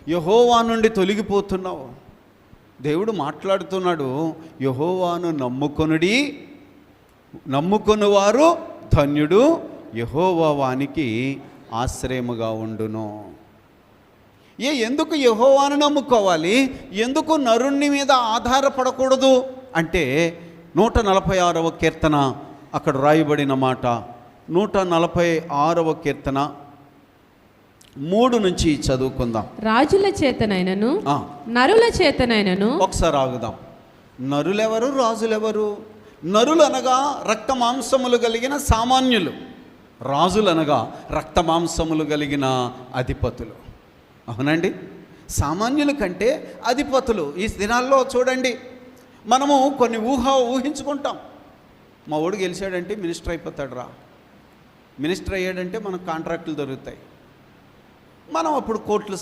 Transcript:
యెహోవా నుండి తొలగిపోతున్నావు. దేవుడు మాట్లాడుతున్నాడు, యెహోవాను నమ్ముకొనువారు ధన్యుడు, యెహోవా వానికి ఆశ్రయముగా ఉండును. ఎందుకు యెహోవాను నమ్ముకోవాలి? ఎందుకు నరుని మీద ఆధారపడకూడదు అంటే 146వ కీర్తన అక్కడ రాయబడిన మాట. 146వ కీర్తన 3 నుంచి చదువుకుందాం. రాజుల చేతనైనను నరుల చేతనైనను. ఒకసారి ఆగుదాం. నరులెవరు, రాజులెవరు? నరులు అనగా రక్త మాంసములు కలిగిన సామాన్యులు, రాజులు అనగా రక్త మాంసములు కలిగిన అధిపతులు. అవునండి, సామాన్యుల కంటే అధిపతులు. ఈ దినాల్లో చూడండి, మనము కొన్ని ఊహించుకుంటాం. మా వాడు గెలిచాడంటే మినిస్టర్ అయిపోతాడు రా, మినిస్టర్ అయ్యాడంటే మనకు కాంట్రాక్టులు దొరుకుతాయి, మనం అప్పుడు కోట్లు